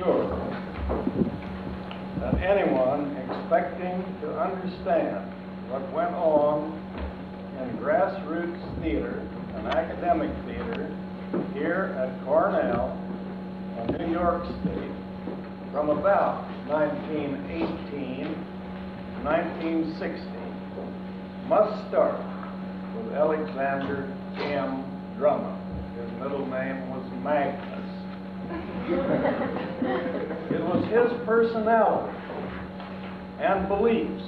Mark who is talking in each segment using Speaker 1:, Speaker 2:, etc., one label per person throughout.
Speaker 1: sure that anyone expecting to understand what went on in Grassroots Theater, an academic theater here at Cornell in New York State from about 1918 to 1960 must start with Alexander M. Drummond. His middle name was Magnus. It was his personality and beliefs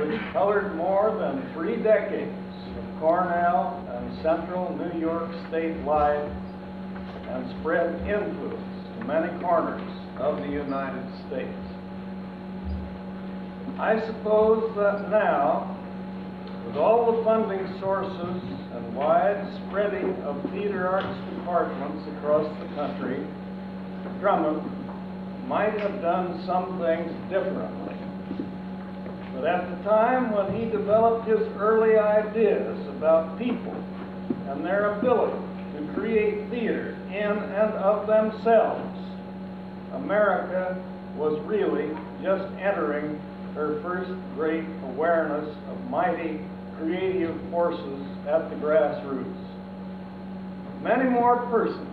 Speaker 1: which colored more than 3 decades of Cornell and Central New York State life and spread influence to many corners of the United States. I suppose that now, with all the funding sources and wide spreading of theater arts departments across the country, Drummond might have done some things differently. But at the time when he developed his early ideas about people and their ability to create theater in and of themselves, America was really just entering her first great awareness of mighty creative forces at the grassroots. Many more persons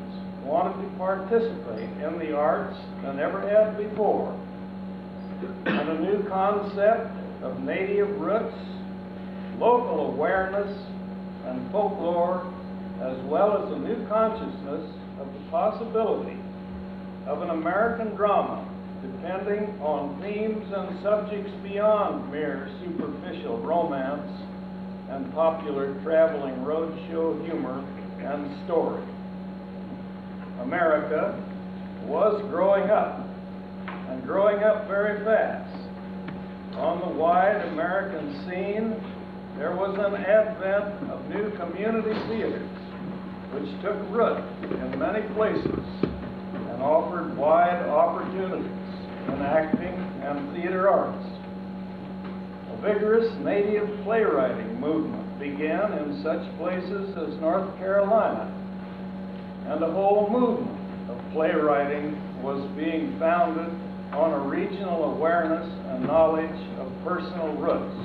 Speaker 1: wanted to participate in the arts than ever had before, and a new concept of native roots, local awareness, and folklore, as well as a new consciousness of the possibility of an American drama depending on themes and subjects beyond mere superficial romance and popular traveling roadshow humor and story. America was growing up, and growing up very fast. On the wide American scene, there was an advent of new community theaters, which took root in many places and offered wide opportunities in acting and theater arts. A vigorous native playwriting movement began in such places as North Carolina, and a whole movement of playwriting was being founded on a regional awareness and knowledge of personal roots.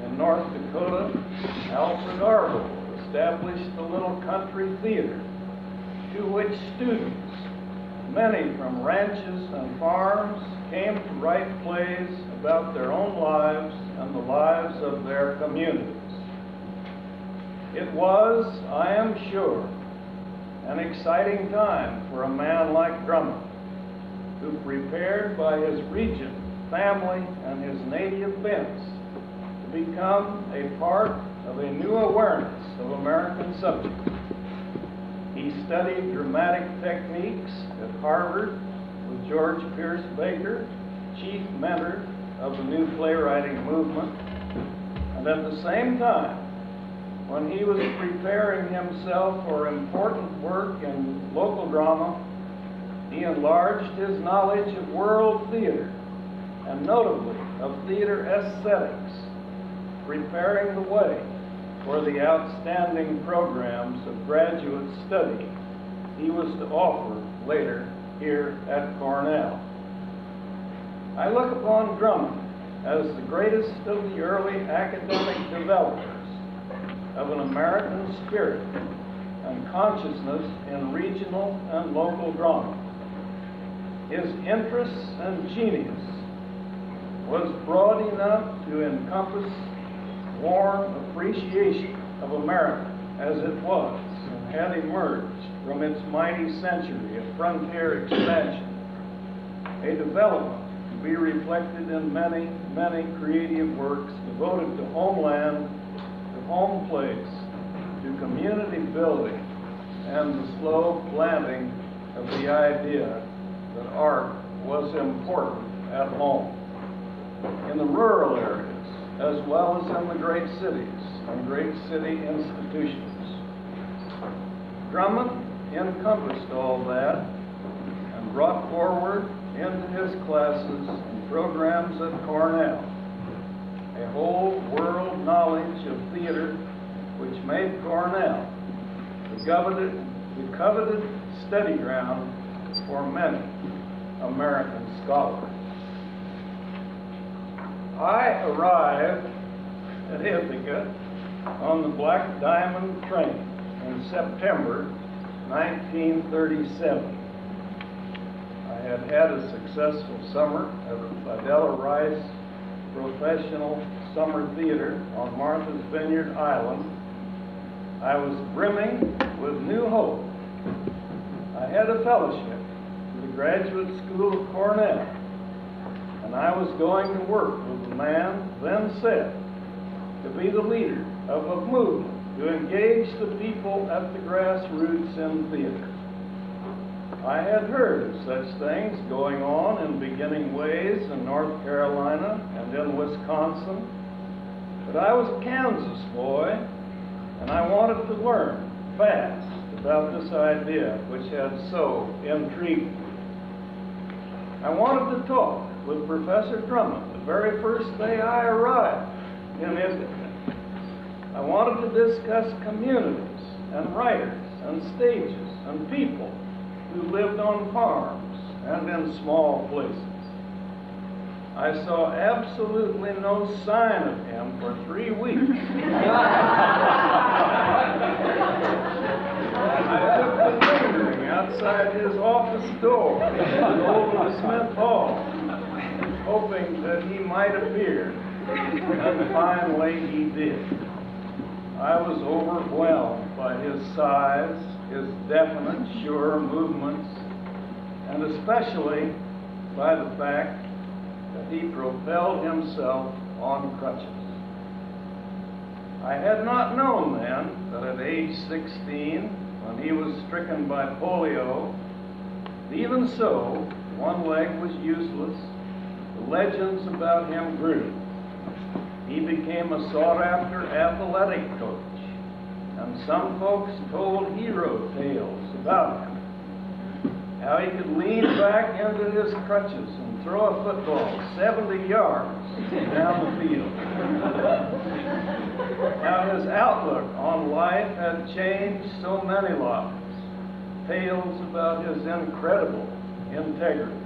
Speaker 1: In North Dakota, Alfred Arville established the Little Country Theater, to which students, many from ranches and farms, came to write plays about their own lives and the lives of their communities. It was, I am sure, an exciting time for a man like Drummond, who, prepared by his region, family, and his native bents, to become a part of a new awareness of American subjects. He studied dramatic techniques at Harvard with George Pierce Baker, chief mentor of the new playwriting movement, and at the same time, when he was preparing himself for important work in local drama, he enlarged his knowledge of world theater, and notably of theater aesthetics, preparing the way for the outstanding programs of graduate study he was to offer later here at Cornell. I look upon Drummond as the greatest of the early academic developers of an American spirit and consciousness in regional and local drama. His interests and genius was broad enough to encompass warm appreciation of America as it was and had emerged from its mighty century of frontier expansion, a development to be reflected in many, many creative works devoted to homeland, to home place, to community building, and the slow planting of the idea that art was important at home, in the rural areas, as well as in the great cities and great city institutions. Drummond encompassed all that and brought forward into his classes and programs at Cornell a whole world knowledge of theater which made Cornell the coveted study ground for many American scholar. I arrived at Ithaca on the Black Diamond train in September 1937. I had had a successful summer at the Fidella Rice Professional Summer Theater on Martha's Vineyard Island. I was brimming with new hope. I had a fellowship to the Graduate School of Cornell, and I was going to work with the man then said to be the leader of a movement to engage the people at the grassroots in theater. I had heard of such things going on in beginning ways in North Carolina and in Wisconsin, but I was a Kansas boy, and I wanted to learn fast about this idea which had so intrigued me. I wanted to talk with Professor Drummond the very first day I arrived in Ithaca. I wanted to discuss communities and writers and stages and people who lived on farms and in small places. I saw absolutely no sign of him for 3 weeks. I took the lingering outside his office door and over to Smith Hall, hoping that he might appear, and finally he did. I was overwhelmed by his size, his definite, sure movements, and especially by the fact that he propelled himself on crutches. I had not known then that at age 16, when he was stricken by polio, even so, one leg was useless. The legends about him grew. He became a sought-after athletic coach, and some folks told hero tales about him. How he could lean back into his crutches and throw a football 70 yards down the field. How his outlook on life had changed so many lives. Tales about his incredible integrity.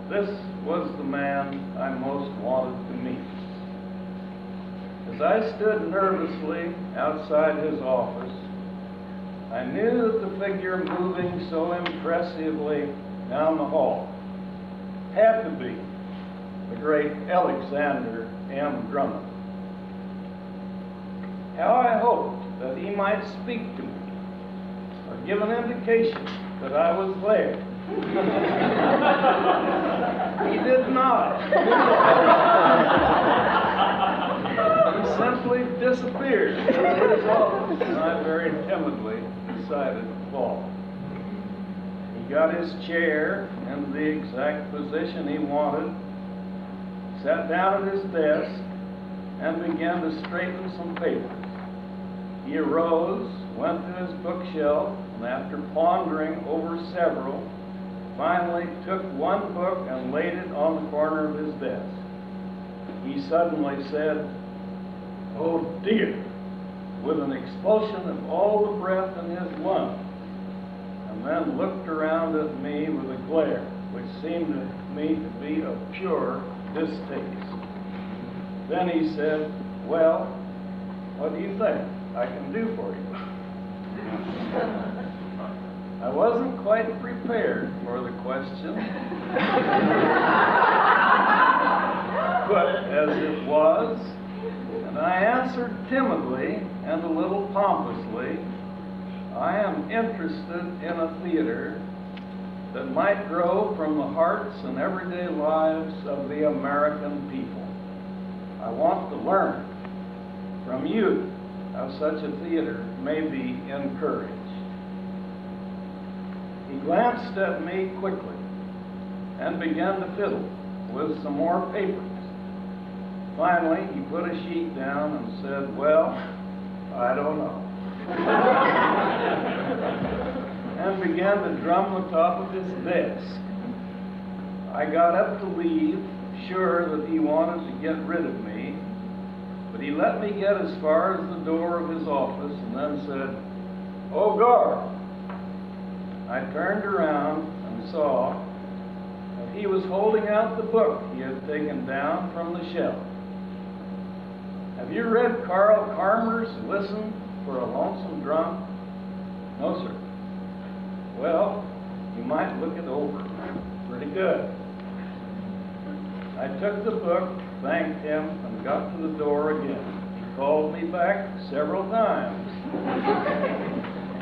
Speaker 1: This was the man I most wanted to meet. As I stood nervously outside his office, I knew that the figure moving so impressively down the hall had to be the great Alexander M. Drummond. How I hoped that he might speak to me or give an indication that I was there. He did not. He simply disappeared into his office, and I very timidly decided to follow. He got his chair in the exact position he wanted, sat down at his desk, and began to straighten some papers. He arose, went to his bookshelf, and after pondering over several, finally took one book and laid it on the corner of his desk. He suddenly said, "Oh dear," with an expulsion of all the breath in his lungs, and then looked around at me with a glare which seemed to me to be of pure distaste. Then he said, "Well, what do you think I can do for you?" I wasn't quite prepared for the question, but as it was, and I answered timidly and a little pompously, I am interested in a theater that might grow from the hearts and everyday lives of the American people. I want to learn from you how such a theater may be encouraged. He glanced at me quickly and began to fiddle with some more papers. Finally, he put a sheet down and said, "Well, I don't know," and began to drum the top of his desk. I got up to leave, sure that he wanted to get rid of me, but he let me get as far as the door of his office and then said, "Oh, Gard." I turned around and saw he was holding out the book he had taken down from the shelf. Have you read Carl Karmer's Listen for a Lonesome Drum? No, sir. Well, you might look it over. Pretty good. I took the book, thanked him, and got to the door again. He called me back several times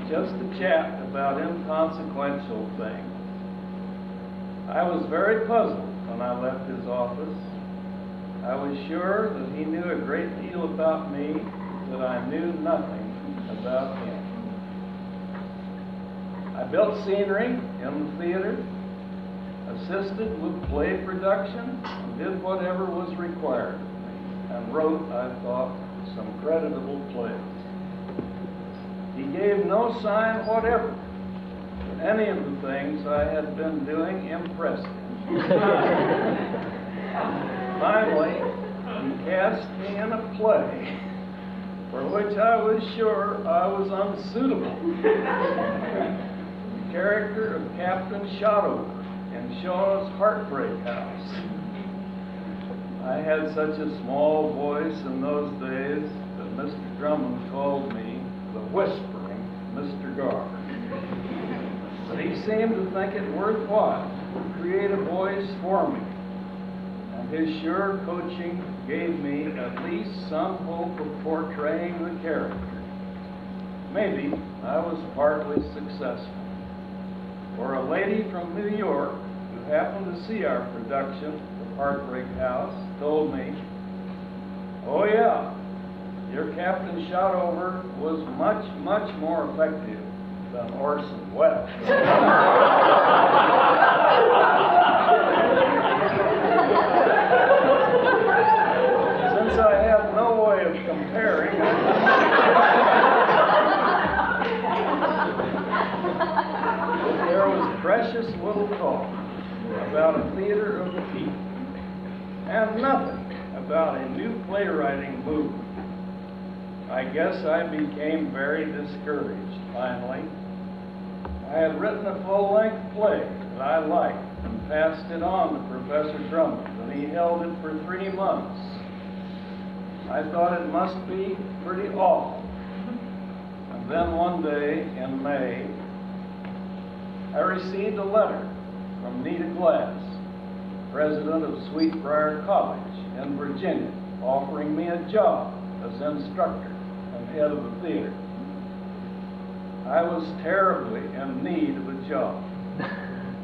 Speaker 1: just to chat about inconsequential things. I was very puzzled when I left his office. I was sure that he knew a great deal about me, that I knew nothing about him. I built scenery in the theater, assisted with play production, and did whatever was required of me, and wrote, I thought, some creditable plays. He gave no sign whatever that any of the things I had been doing impressed him. Finally, he cast me in a play for which I was sure I was unsuitable. The character of Captain Shotover in Shaw's Heartbreak House. I had such a small voice in those days that Mr. Drummond called me the whispering Mr. Gard. But he seemed to think it worthwhile to create a voice for me, and his sure coaching gave me at least some hope of portraying the character. Maybe I was partly successful. For a lady from New York who happened to see our production of Heartbreak House told me, "Oh yeah, your Captain Shotover was much, much more effective than Orson Welles." Since I have no way of comparing, there was precious little talk about a theater of the people, and nothing about a new playwriting movement. I guess I became very discouraged finally. I had written a full-length play that I liked and passed it on to Professor Drummond, and he held it for 3 months. I thought it must be pretty awful. And then one day in May, I received a letter from Nita Glass, president of Sweetbriar College in Virginia, offering me a job as instructor and head of the theater. I was terribly in need of a job,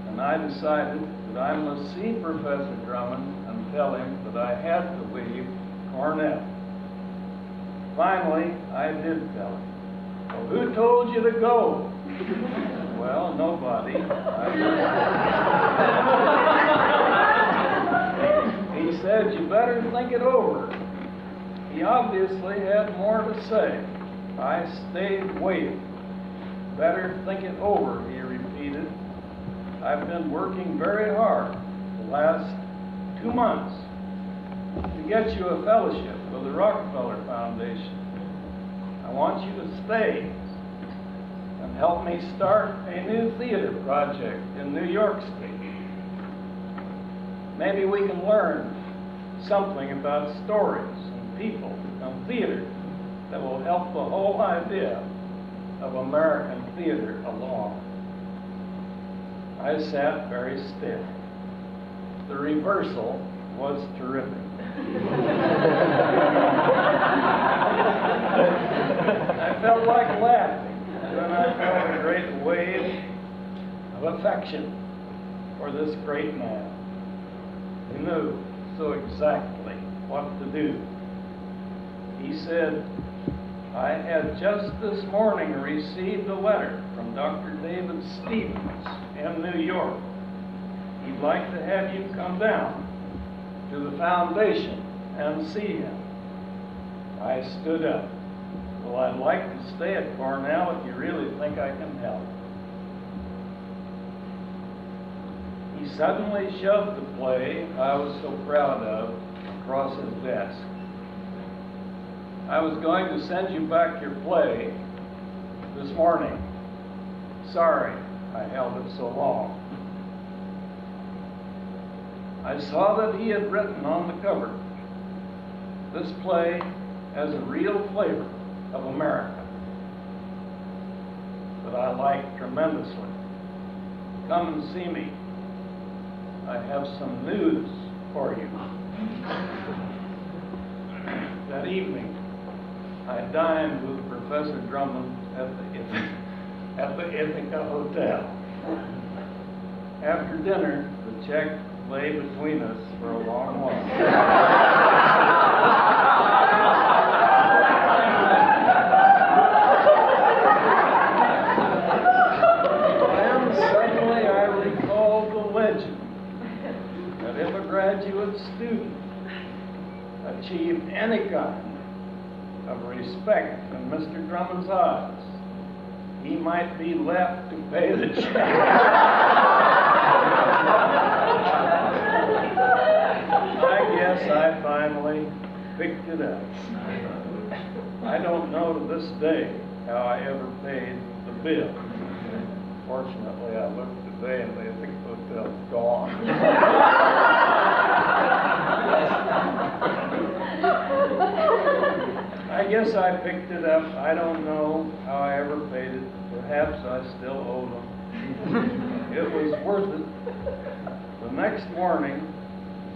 Speaker 1: and I decided that I must see Professor Drummond and tell him that I had to leave Cornell. Finally, I did tell him. "Well, who told you to go?" "Well, nobody." He said, "You better think it over." He obviously had more to say. I stayed waiting. "Better think it over," he repeated. "I've been working very hard the last 2 months to get you a fellowship with the Rockefeller Foundation. I want you to stay and help me start a new theater project in New York State. Maybe we can learn something about stories and people and theater that will help the whole idea of American theater along." I sat very still. The reversal was terrific. I felt like laughing, and then I felt a great wave of affection for this great man. He knew so exactly what to do. He said, "I had just this morning received a letter from Dr. David Stevens in New York. He'd like to have you come down to the foundation and see him." I stood up. "Well, I'd like to stay at Cornell if you really think I can help." He suddenly shoved the play I was so proud of across his desk. "I was going to send you back your play this morning. Sorry I held it so long." I saw that he had written on the cover, "This play has a real flavor of America that I like tremendously. Come and see me. I have some news for you." That evening, I dined with Professor Drummond at the Ithaca Hotel. After dinner, the check lay between us for a long while. And suddenly I recalled the legend that if a graduate student achieved any kind of respect in Mr. Drummond's eyes, he might be left to pay the check. I guess I finally picked it up. I don't know to this day how I ever paid the bill. Fortunately, I looked today and the hotel's gone. I guess I picked it up. I don't know how I ever paid it. Perhaps I still owe them. It was worth it. The next morning,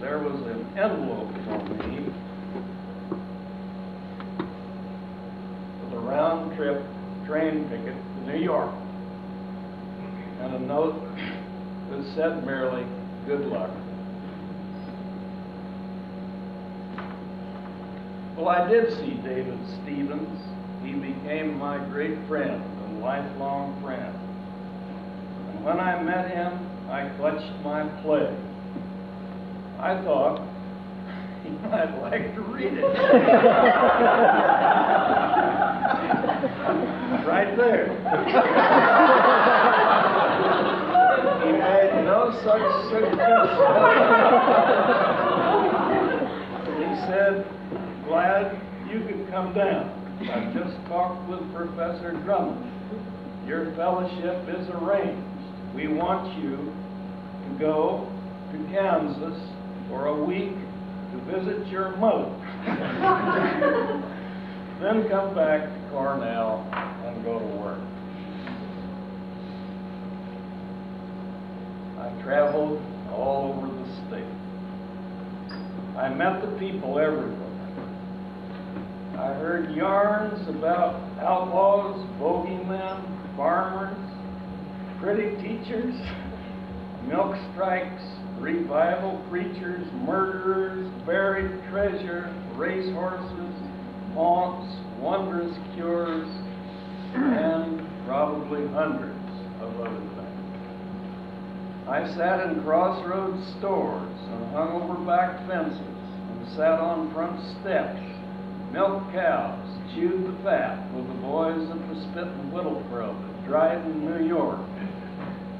Speaker 1: there was an envelope for me with a round-trip train ticket to New York, and a note that said merely, "Good luck." Well, I did see David Stevens. He became my great friend and lifelong friend. And when I met him, I clutched my play. I thought he might like to read it. Right there. He made no such suggestion. He said, "Glad you could come down. I've just talked with Professor Drummond. Your fellowship is arranged. We want you to go to Kansas for a week to visit your mother. Then come back to Cornell and go to work." I traveled all over the state. I met the people everywhere. I heard yarns about outlaws, bogeymen, farmers, pretty teachers, milk strikes, revival preachers, murderers, buried treasure, racehorses, haunts, wondrous cures, and probably hundreds of other things. I sat in Crossroads stores and hung over back fences and sat on front steps, milked cows, chewed the fat with the boys at the Spit and Whittle Club at Dryden, New York,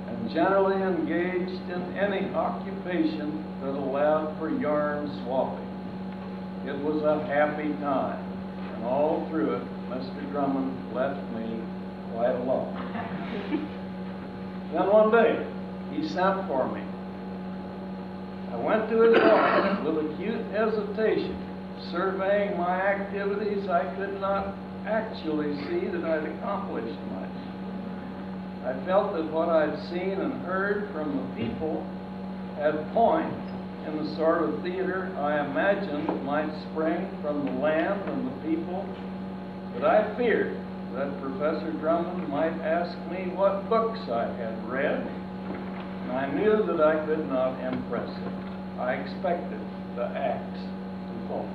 Speaker 1: and generally engaged in any occupation that allowed for yarn swapping. It was a happy time, and all through it, Mr. Drummond left me quite alone. Then one day, he sent for me. I went to his office with acute hesitation. Surveying my activities, I could not actually see that I'd accomplished much. I felt that what I'd seen and heard from the people had point in the sort of theater I imagined might spring from the land and the people, but I feared that Professor Drummond might ask me what books I had read, and I knew that I could not impress him. I expected the axe to fall.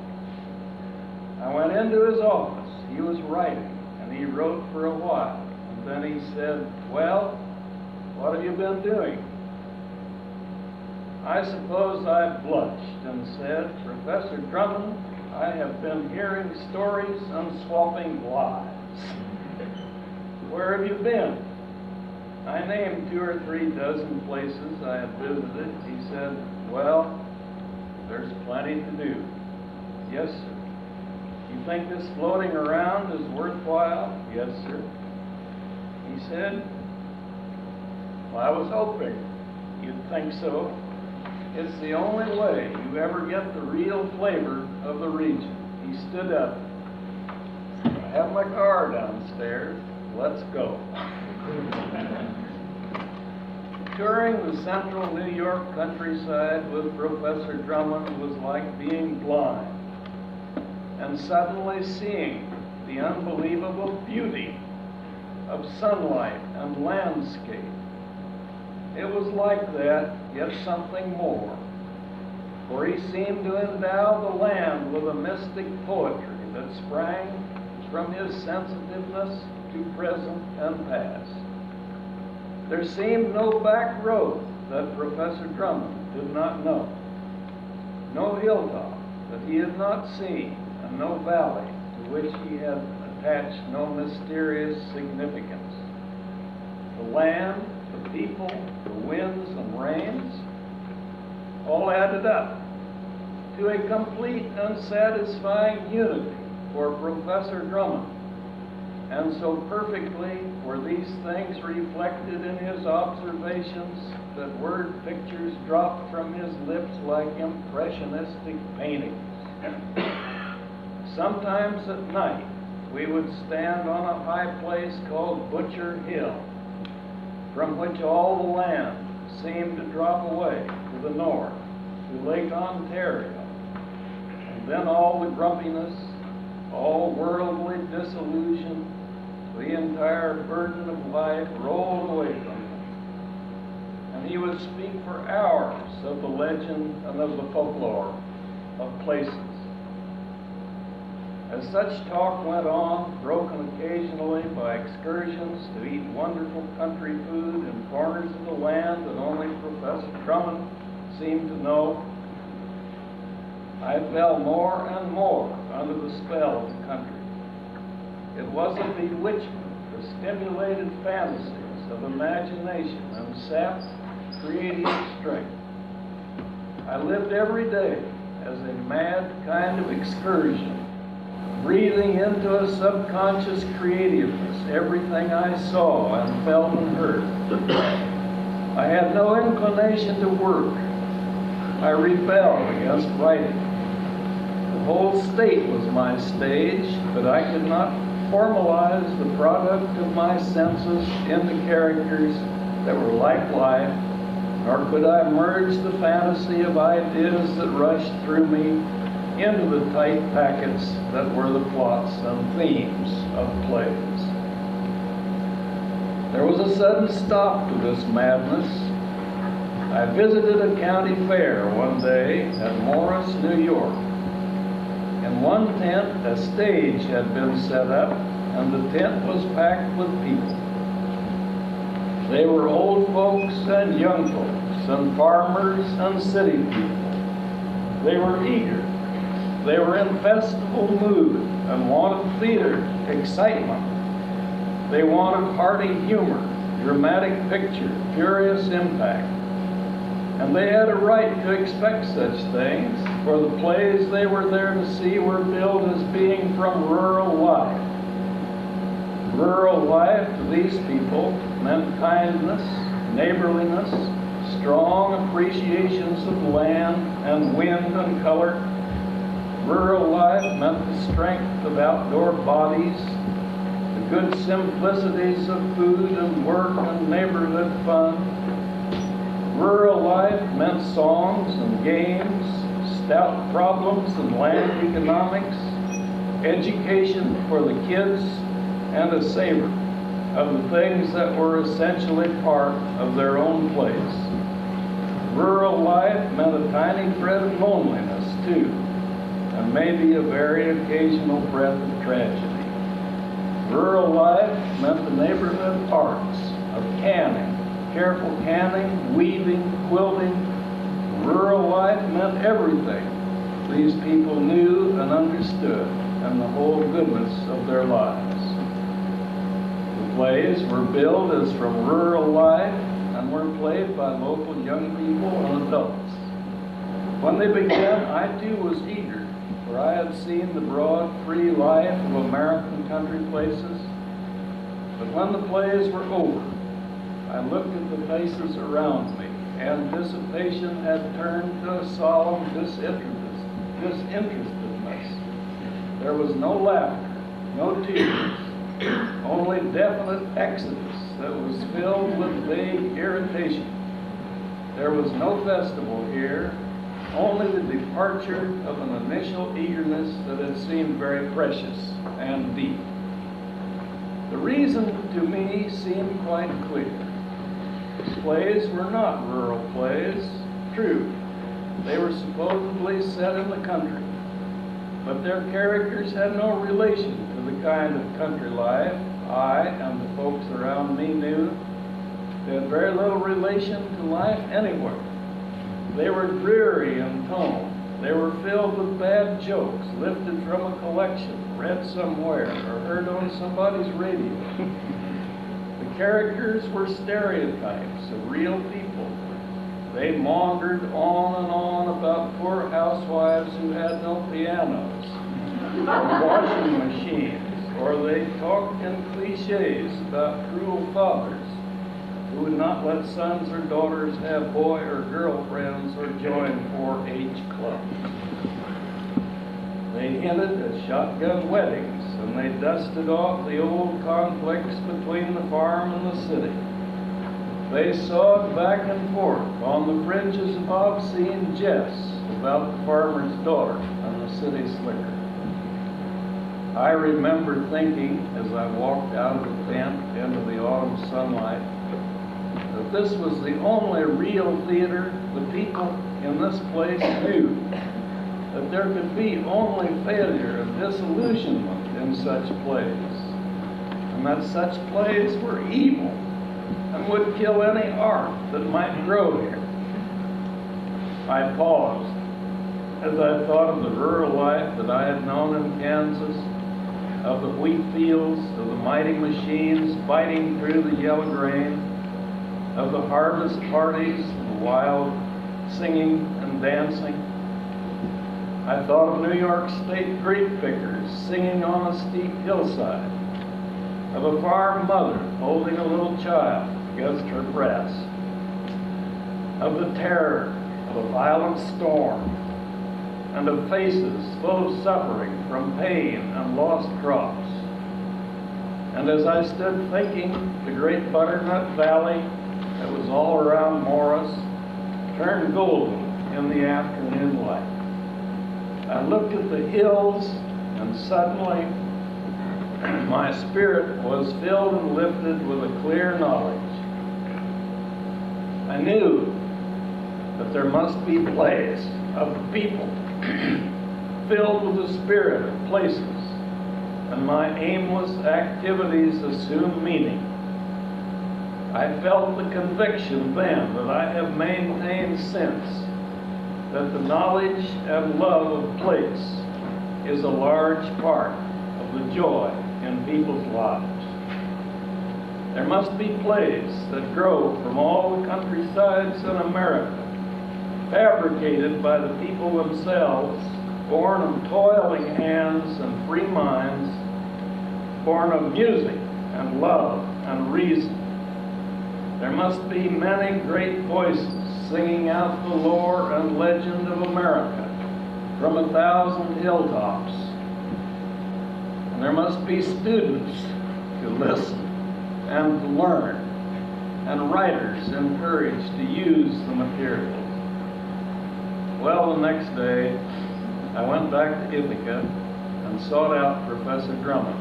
Speaker 1: I went into his office. He was writing, and he wrote for a while. And then he said, "Well, what have you been doing?" I suppose I blushed and said, "Professor Drummond, I have been hearing stories and swapping lies." "Where have you been?" I named 2 or 3 dozen places I had visited. He said, "Well, there's plenty to do." "Yes, sir." "You think this floating around is worthwhile?" "Yes, sir." He said, "Well, I was hoping you'd think so." It's the only way you ever get the real flavor of the region. He stood up. I have my car downstairs. Let's go. Touring the central New York countryside with Professor Drummond was like being blind and suddenly seeing the unbelievable beauty of sunlight and landscape. It was like that, yet something more, for he seemed to endow the land with a mystic poetry that sprang from his sensitiveness to present and past. There seemed no back road that Professor Drummond did not know, no hilltop that he had not seen, and no valley to which he had attached no mysterious significance. The land, the people, the winds and rains, all added up to a complete and satisfying unity for Professor Drummond. And so perfectly were these things reflected in his observations that word pictures dropped from his lips like impressionistic paintings. Sometimes at night, we would stand on a high place called Butcher Hill, from which all the land seemed to drop away to the north, to Lake Ontario. And then all the grumpiness, all worldly disillusion, the entire burden of life rolled away from him. And he would speak for hours of the legend and of the folklore of places. As such talk went on, broken occasionally by excursions to eat wonderful country food in corners of the land that only Professor Drummond seemed to know, I fell more and more under the spell of the country. It was a bewitchment for stimulated fantasies of imagination and sapped creative strength. I lived every day as a mad kind of excursion, breathing into a subconscious creativeness everything I saw and felt and heard. I had no inclination to work. I rebelled against writing. The whole state was my stage, but I could not formalize the product of my senses into characters that were like life, nor could I merge the fantasy of ideas that rushed through me into the tight packets that were the plots and themes of plays. There was a sudden stop to this madness. I visited a county fair one day at Morris, New York. In one tent, a stage had been set up, and the tent was packed with people. They were old folks and young folks, and farmers and city people. They were eager. They were in festival mood and wanted theater excitement. They wanted hearty humor, dramatic picture, furious impact. And they had a right to expect such things, for the plays they were there to see were billed as being from rural life. Rural life to these people meant kindness, neighborliness, strong appreciations of land and wind and color. Rural life meant the strength of outdoor bodies, the good simplicities of food and work and neighborhood fun. Rural life meant songs and games, stout problems and land economics, education for the kids, and a savor of the things that were essentially part of their own place. Rural life meant a tiny thread of loneliness, too, and maybe a very occasional breath of tragedy. Rural life meant the neighborhood arts of canning, careful canning, weaving, quilting. Rural life meant everything these people knew and understood, and the whole goodness of their lives. The plays were billed as from rural life and were played by local young people and adults. When they began, I too was eager, for I had seen the broad, free life of American country places. But when the plays were over, I looked at the faces around me, anticipation had turned to a solemn disinterestedness. There was no laughter, no tears, only definite exodus that was filled with vague irritation. There was no festival here, only the departure of an initial eagerness that had seemed very precious and deep. The reason to me seemed quite clear. These plays were not rural plays. True, they were supposedly set in the country, but their characters had no relation to the kind of country life I and the folks around me knew. They had very little relation to life anywhere. They were dreary in tone. They were filled with bad jokes lifted from a collection, read somewhere, or heard on somebody's radio. The characters were stereotypes of real people. They maundered on and on about poor housewives who had no pianos or washing machines, or they talked in cliches about cruel fathers who would not let sons or daughters have boy or girl friends or join 4-H clubs. They hinted at shotgun weddings, and they dusted off the old conflicts between the farm and the city. They sawed back and forth on the fringes of obscene jests about the farmer's daughter and the city slicker. I remember thinking, as I walked out of the tent into the autumn sunlight, that this was the only real theater the people in this place knew, that there could be only failure and disillusionment in such plays, and that such plays were evil and would kill any art that might grow here. I paused as I thought of the rural life that I had known in Kansas, of the wheat fields, of the mighty machines biting through the yellow grain, of the harvest parties, the wild singing and dancing. I thought of New York State grape pickers singing on a steep hillside, of a farm mother holding a little child against her breast, of the terror of a violent storm, and of faces full of suffering from pain and lost crops. And as I stood thinking, the great butternut valley that was all around Morris turned golden in the afternoon light. I looked at the hills, and suddenly my spirit was filled and lifted with a clear knowledge. I knew that there must be plays of the people filled with the spirit of places, and my aimless activities assumed meaning. I felt the conviction then that I have maintained since, that the knowledge and love of place is a large part of the joy in people's lives. There must be plays that grow from all the countrysides in America, fabricated by the people themselves, born of toiling hands and free minds, born of music and love and reason. There must be many great voices singing out the lore and legend of America from 1,000 hilltops. And there must be students to listen and to learn, and writers encouraged to use the materials. Well, the next day, I went back to Ithaca and sought out Professor Drummond.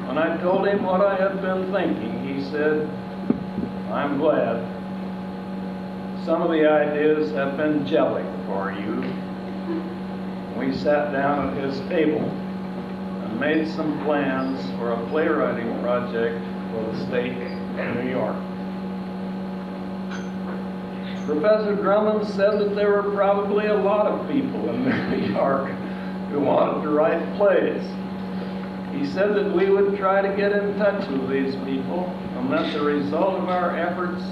Speaker 1: When I told him what I had been thinking, he said, "I'm glad. Some of the ideas have been gelling for you." We sat down at his table and made some plans for a playwriting project for the state of New York. Professor Drummond said that there were probably a lot of people in New York who wanted to write plays. He said that we would try to get in touch with these people, and that the result of our efforts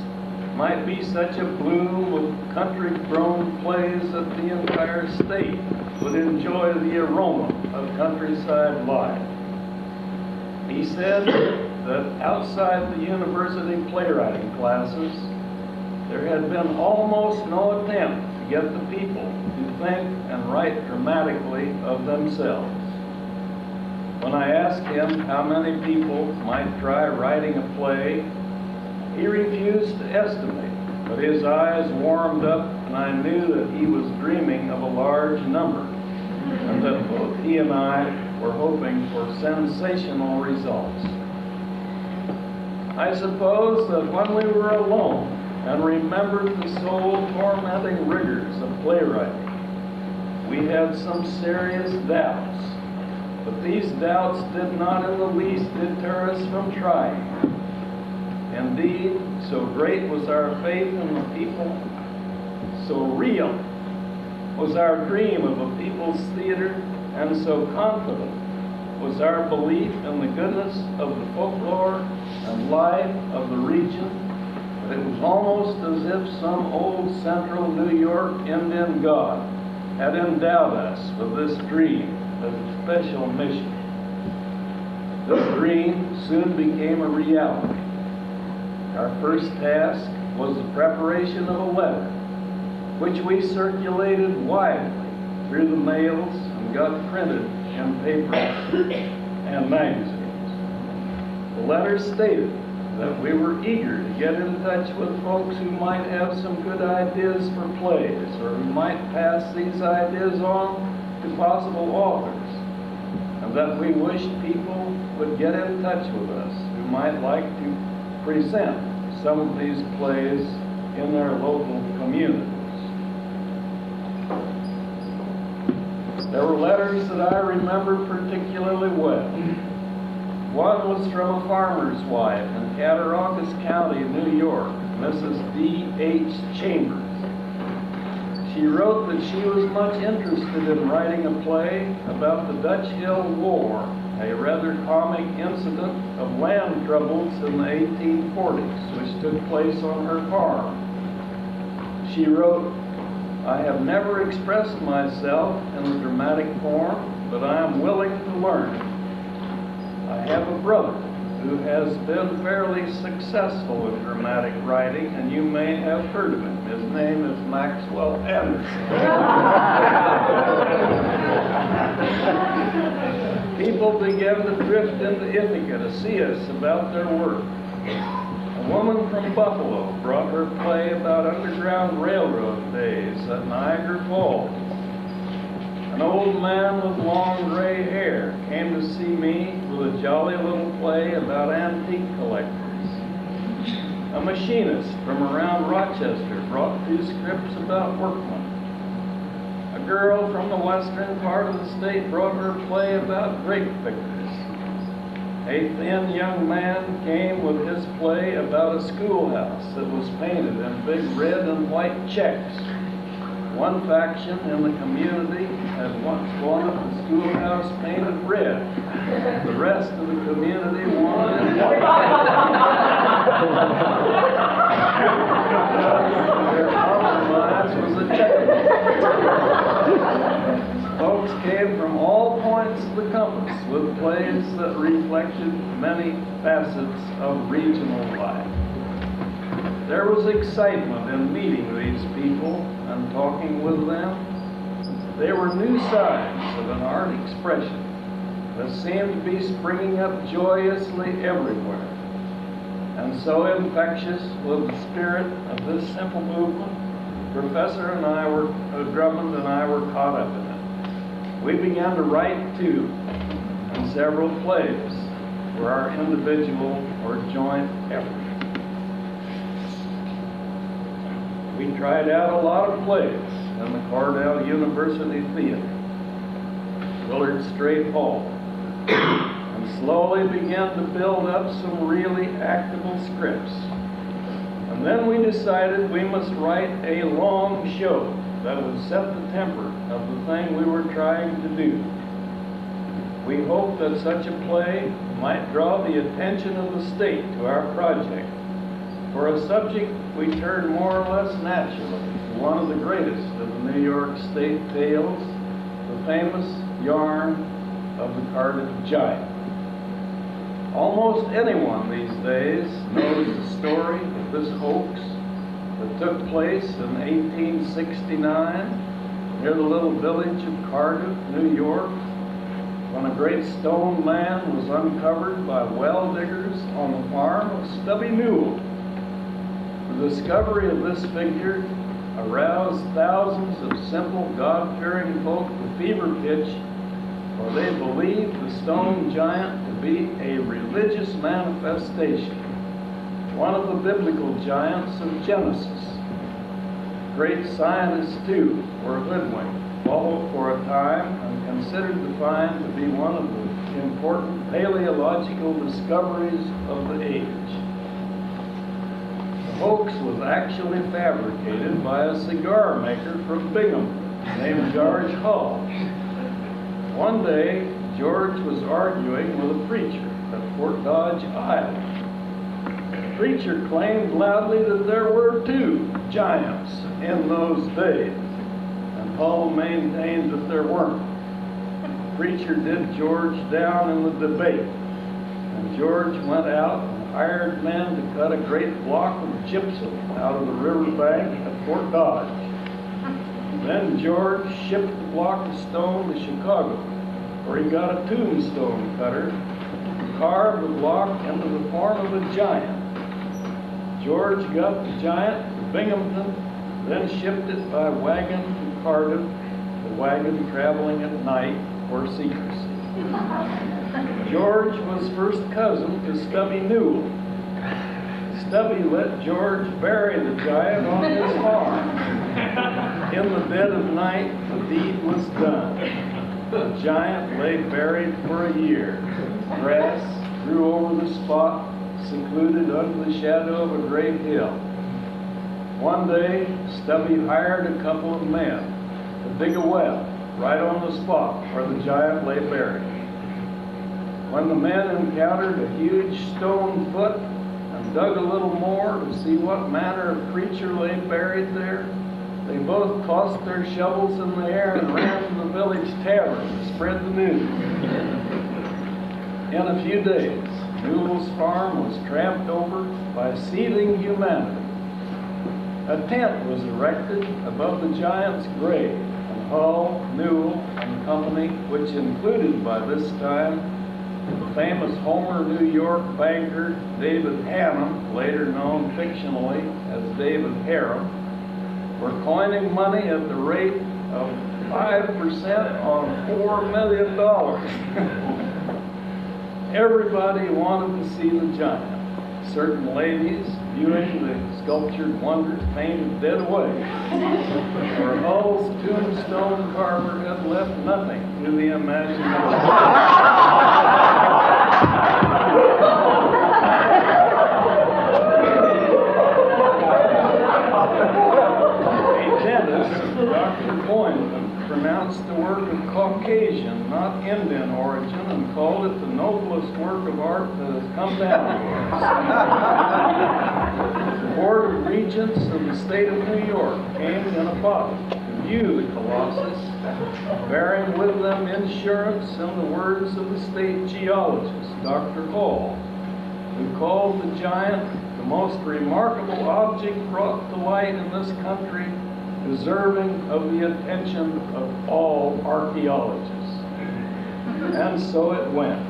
Speaker 1: might be such a bloom of country-grown plays that the entire state would enjoy the aroma of countryside life. He said that outside the university playwriting classes, there had been almost no attempt to get the people to think and write dramatically of themselves. When I asked him how many people might try writing a play, he refused to estimate, but his eyes warmed up and I knew that he was dreaming of a large number and that both he and I were hoping for sensational results. I suppose that when we were alone and remembered the soul-tormenting rigors of playwriting, we had some serious doubts, but these doubts did not in the least deter us from trying. Indeed, so great was our faith in the people, so real was our dream of a people's theater, and so confident was our belief in the goodness of the folklore and life of the region that it was almost as if some old central New York Indian god had endowed us with this dream as a special mission. This dream soon became a reality. Our first task was the preparation of a letter, which we circulated widely through the mails and got printed in papers and magazines. The letter stated that we were eager to get in touch with folks who might have some good ideas for plays, or who might pass these ideas on to possible authors, and that we wished people would get in touch with us who might like to present some of these plays in their local communities. There were letters that I remember particularly well. One was from a farmer's wife in Cattaraugus County, New York, Mrs. D.H. Chambers. She wrote that she was much interested in writing a play about the Dutch Hill War, a rather comic incident of land troubles in the 1840s, which took place on her farm. She wrote, "I have never expressed myself in the dramatic form, but I am willing to learn. I have a brother who has been fairly successful in dramatic writing, and you may have heard of him. His name is Maxwell Anderson." People began to drift into Ithaca to see us about their work. A woman from Buffalo brought her play about Underground Railroad days at Niagara Falls. An old man with long gray hair came to see me with a jolly little play about antique collectors. A machinist from around Rochester brought 2 scripts about workmen. A girl from the western part of the state brought her play about grape pickers. A thin young man came with his play about a schoolhouse that was painted in big red and white checks. One faction in the community had once wanted the schoolhouse painted red. The rest of the community wanted it white. Their compromise was a checker. Folks came from all points of the compass with plays that reflected many facets of regional life. There was excitement in meeting these people and talking with them. They were new sides of an art expression that seemed to be springing up joyously everywhere. And so infectious was the spirit of this simple movement, Professor Drummond and I were caught up in it. We began to write too, and several plays were our individual or joint effort. We tried out a lot of plays in the Cornell University Theater, Willard Straight Hall, and slowly began to build up some really actable scripts. And then we decided we must write a long show that would set the temper of the thing we were trying to do. We hoped that such a play might draw the attention of the state to our project. For a subject, we turned more or less naturally to one of the greatest of the New York State tales, the famous yarn of the Cardiff Giant. Almost anyone these days knows the story of this hoax that took place in 1869 near the little village of Cardiff, New York, when a great stone man was uncovered by well diggers on the farm of Stubby Newell. The discovery of this figure aroused thousands of simple, God-fearing folk to fever pitch, for they believed the stone giant to be a religious manifestation, one of the biblical giants of Genesis. Great scientists, too, were hoodwinked, followed for a time, and considered the find to be one of the important paleological discoveries of the age. The hoax was actually fabricated by a cigar maker from Binghamton named George Hull. One day, George was arguing with a preacher at Fort Dodge, Iowa. The preacher claimed loudly that there were two giants in those days, and Hull maintained that there weren't. The preacher did George down in the debate, and George went out and hired men to cut a great block of gypsum out of the riverbank at Fort Dodge. Then George shipped the block of stone to Chicago, where he got a tombstone cutter and carved the block into the form of a giant. George got the giant to Binghamton, then shipped it by wagon to Cardiff, the wagon traveling at night for secrecy. George was first cousin to Stubby Newell. Stubby let George bury the giant on his farm. In the dead of night, the deed was done. The giant lay buried for a year. Grass grew over the spot, secluded under the shadow of a great hill. One day, Stubby hired a couple of men to dig a well right on the spot where the giant lay buried. When the men encountered a huge stone foot and dug a little more to see what manner of creature lay buried there, they both tossed their shovels in the air and ran to the village tavern to spread the news. In a few days, Newell's farm was tramped over by seething humanity. A tent was erected above the giant's grave, and Hull, Newell, and Company, which included by this time the famous Homer, New York banker David Hannum, later known fictionally as David Harum, were coining money at the rate of 5% on $4 million. Everybody wanted to see the giant. Certain ladies, viewing the sculptured wonders, fainted dead away, for Hull's tombstone carver had left nothing to the imagination. Dr. Boynton pronounced the work of Caucasian, not Indian origin, and called it the noblest work of art that has come down to us. The Board of Regents of the state of New York came in a body to view the Colossus, bearing with them insurance in the words of the state geologist, Dr. Hall, who called the giant the most remarkable object brought to light in this country, deserving of the attention of all archaeologists. And so it went.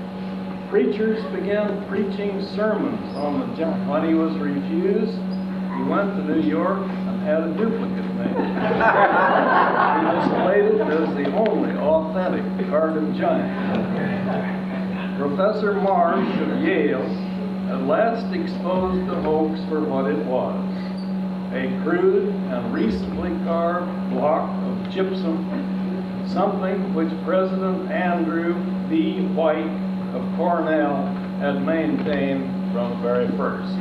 Speaker 1: Preachers began preaching sermons on the giant. When he was refused, he went to New York and had a duplicate made. He displayed it as the only authentic Cardiff giant. Professor Marsh of Yale at last exposed the hoax for what it was. A crude and recently carved block of gypsum, something which President Andrew B. White of Cornell had maintained from the very first.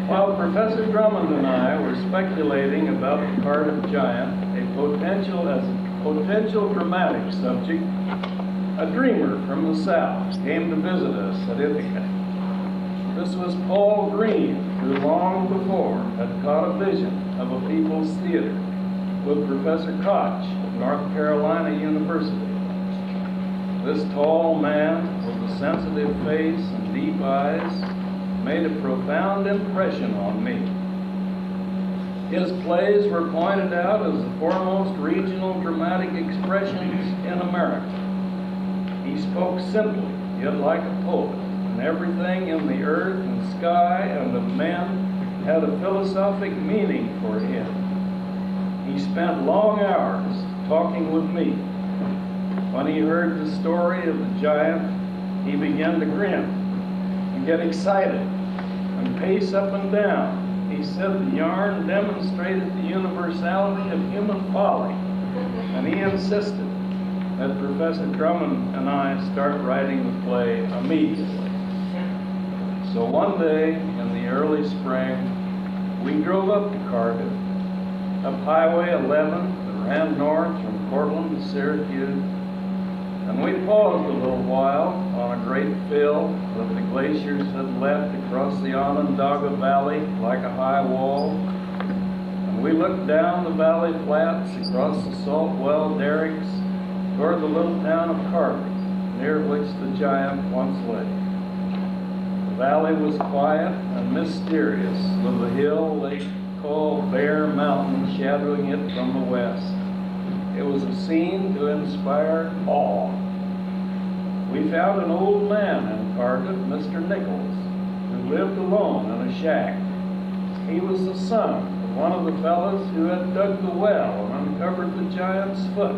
Speaker 1: While Professor Drummond and I were speculating about the Cardiff giant, a potential dramatic subject, a dreamer from the South came to visit us at Ithaca. This was Paul Green, who long before had caught a vision of a people's theater with Professor Koch of North Carolina University. This tall man with a sensitive face and deep eyes made a profound impression on me. His plays were pointed out as the foremost regional dramatic expressions in America. He spoke simply, yet like a poet, and everything in the earth and sky and of men had a philosophic meaning for him. He spent long hours talking with me. When he heard the story of the giant, he began to grin and get excited and pace up and down. He said the yarn demonstrated the universality of human folly, and he insisted that Professor Drummond and I start writing the play immediately. So one day in the early spring, we drove up to Cardiff, up Highway 11 that ran north from Portland to Syracuse, and we paused a little while on a great fill that the glaciers had left across the Onondaga Valley like a high wall. And we looked down the valley flats across the salt well derricks toward the little town of Cardiff, near which the giant once lay. The valley was quiet and mysterious, with the hill they called Bear Mountain shadowing it from the west. It was a scene to inspire awe. We found an old man in Cardiff, Mr. Nichols, who lived alone in a shack. He was the son of one of the fellows who had dug the well and uncovered the giant's foot.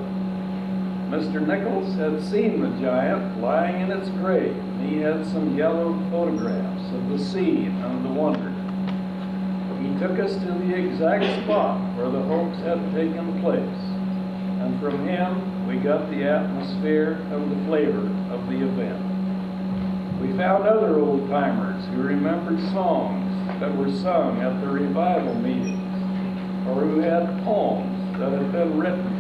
Speaker 1: Mr. Nichols had seen the giant lying in its grave, and he had some yellowed photographs of the scene and the wonder. He took us to the exact spot where the hoax had taken place, and from him we got the atmosphere and the flavor of the event. We found other old-timers who remembered songs that were sung at the revival meetings, or who had poems that had been written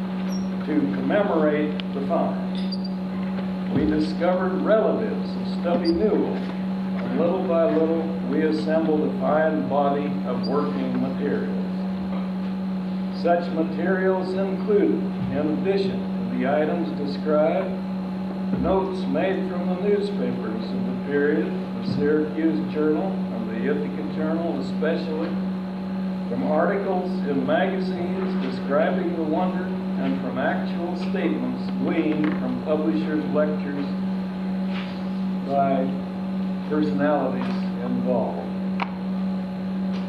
Speaker 1: to commemorate the find. We discovered relatives of Stubby Newell, and little by little we assembled a fine body of working materials. Such materials included, in addition to the items described, the notes made from the newspapers of the period, the Syracuse Journal and the Ithaca Journal especially, from articles in magazines describing the wonder, and from actual statements gleaned from publishers' lectures by personalities involved.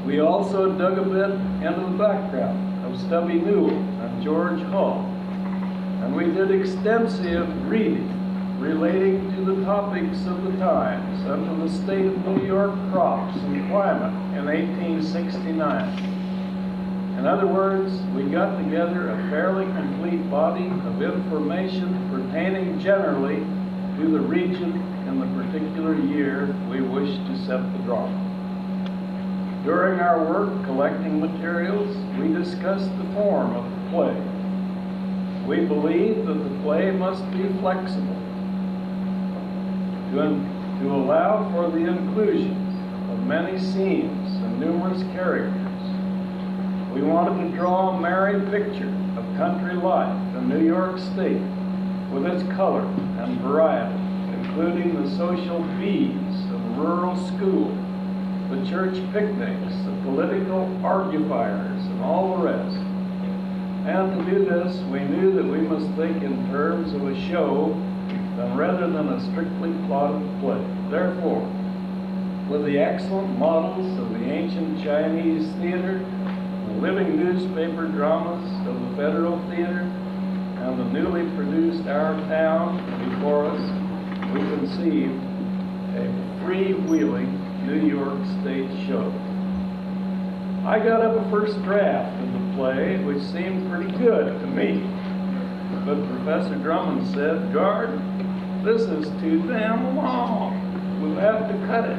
Speaker 1: We also dug a bit into the background of Stubby Newell and George Hull, and we did extensive reading relating to the topics of the times and to the state of New York crops and climate in 1869. In other words, we got together a fairly complete body of information pertaining generally to the region in the particular year we wished to set the drama. During our work collecting materials, we discussed the form of the play. We believed that the play must be flexible to allow for the inclusion of many scenes and numerous characters. We wanted to draw a married picture of country life in New York State with its color and variety, including the social feeds of rural schools, the church picnics, the political argufiers, and all the rest. And to do this, we knew that we must think in terms of a show rather than a strictly plotted play. Therefore, with the excellent models of the ancient Chinese theater, the living newspaper dramas of the Federal Theater, and the newly produced Our Town before us, we conceived a freewheeling New York State show. I got up a first draft of the play, which seemed pretty good to me. But Professor Drummond said, "Gard, this is too damn long. We'll have to cut it."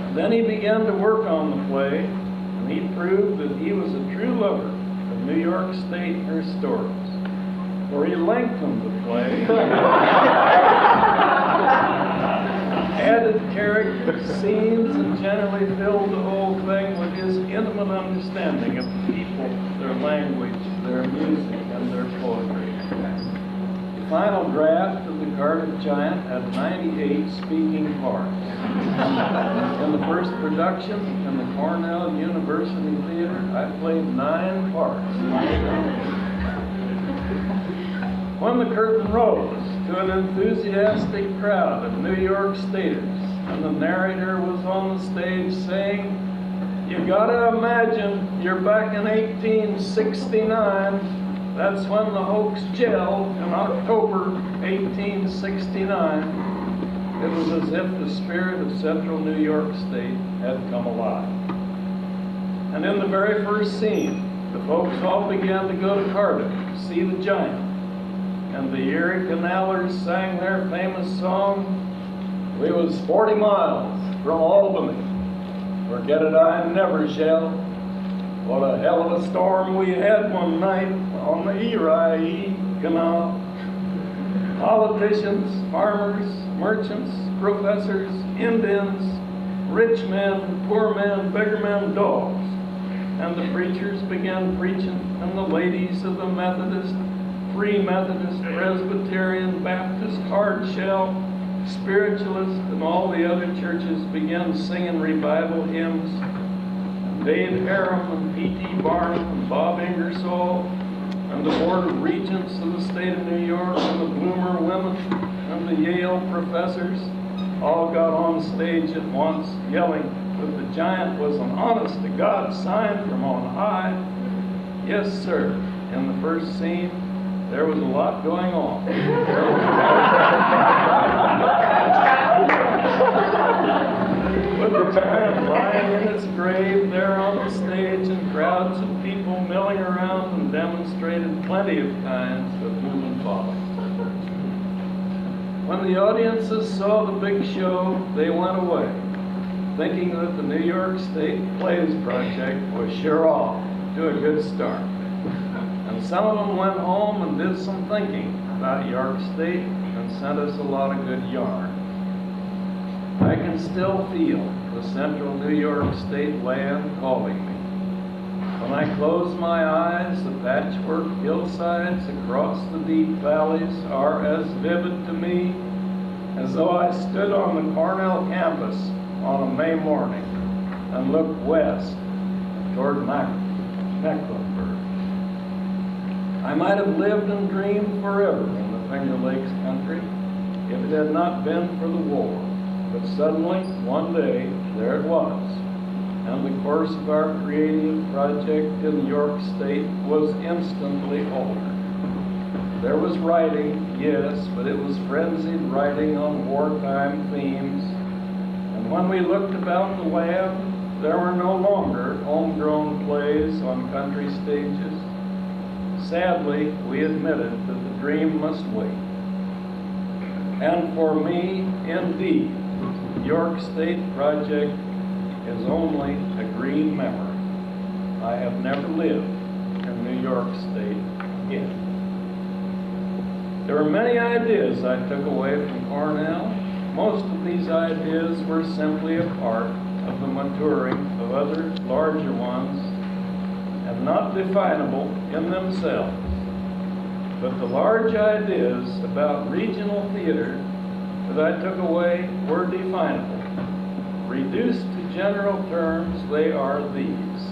Speaker 1: And then he began to work on the play, and he proved that he was a true lover of New York State and her stories. For he lengthened the play, added characters, scenes, and generally filled the whole thing with his intimate understanding of the people, their language, their music, and their poetry. The final draft of the Cardiff Giant had 98 speaking parts. In the first production in the Cornell University Theater, I played 9 parts. When the curtain rose to an enthusiastic crowd of New York Staters, and the narrator was on the stage saying, "You gotta imagine you're back in 1869. That's when the hoax gelled in October 1869. It was as if the spirit of central New York State had come alive. And in the very first scene, the folks all began to go to Cardiff to see the Giant. And the Erie Canalers sang their famous song, "We was 40 miles from Albany. Forget it, I never shall. What a hell of a storm we had one night on the Erie Canal. Politicians, farmers, merchants, professors, Indians, rich men, poor men, beggar men, dogs. And the preachers began preaching, and the ladies of the Methodist, Free Methodist, Presbyterian, Baptist, Hardshell, Spiritualist, and all the other churches began singing revival hymns. And Dave Harum and P.T. Barnum and Bob Ingersoll and the Board of Regents of the state of New York and the Bloomer women and the Yale professors all got on stage at once, yelling that the Giant was an honest-to-God sign from on high. Yes, sir. In the first scene, there was a lot going on. With the Giant lying in its grave there on the stage, and crowds of people milling around and demonstrated plenty of kinds of human folly. When the audiences saw the big show, they went away, thinking that the New York State Plays Project was sure off to a good start. And some of them went home and did some thinking about York State and sent us a lot of good yarn. I can still feel the central New York State land calling me. When I close my eyes, the patchwork hillsides across the deep valleys are as vivid to me as though I stood on the Cornell campus on a May morning and looked west toward Mecklenburg. I might have lived and dreamed forever in the Finger Lakes country if it had not been for the war. But suddenly, one day, there it was. And the course of our creative project in York State was instantly altered. There was writing, yes, but it was frenzied writing on wartime themes. And when we looked about the lab, there were no longer homegrown plays on country stages. Sadly, we admitted that the dream must wait. And for me, indeed, York State Project is only a green memory. I have never lived in New York State again. There were many ideas I took away from Cornell. Most of these ideas were simply a part of the maturing of other larger ones and not definable in themselves. But the large ideas about regional theater that I took away were definable. Reduced to general terms, they are these.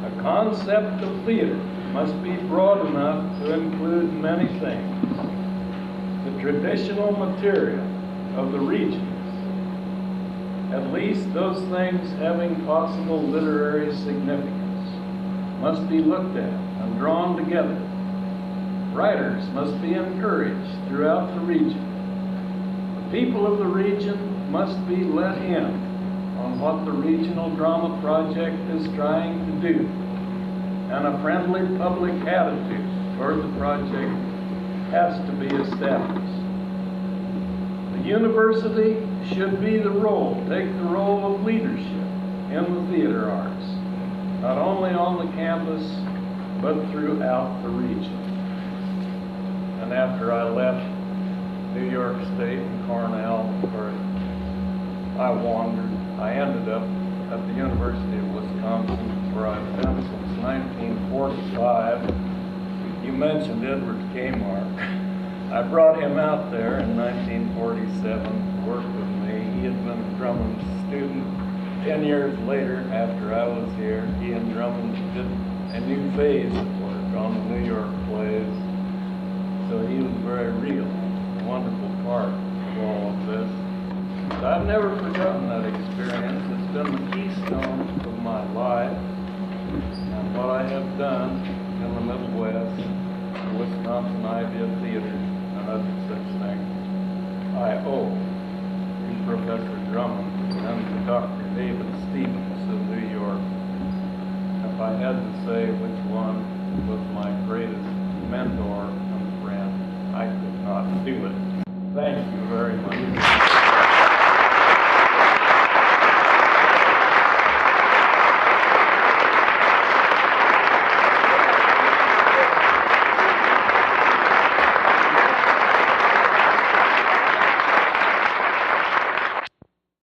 Speaker 1: A concept of theater must be broad enough to include many things. The traditional material of the regions, at least those things having possible literary significance, must be looked at and drawn together. Writers must be encouraged throughout the region. The people of the region must be let in on what the Regional Drama Project is trying to do, and a friendly public attitude toward the project has to be established. The university should take the role of leadership in the theater arts, not only on the campus, but throughout the region. And after I left New York State and Cornell, where I wandered, I ended up at the University of Wisconsin, where I've been since 1945. You mentioned Edward Kmart. I brought him out there in 1947 to work with me. He had been a Drummond student. 10 years later, after I was here, he and Drummond did a new phase of work on the New York plays. So he was very real, a wonderful part of all of this. So I've never forgotten that experience. It's been the keystone of my life and what I have done in the Midwest, the Wisconsin Idea Theater, and other such things. I owe to Professor Drummond and to Dr. David Stevens of New York. If I had to say which one was my greatest mentor and friend, I could not do it. Thank you very much.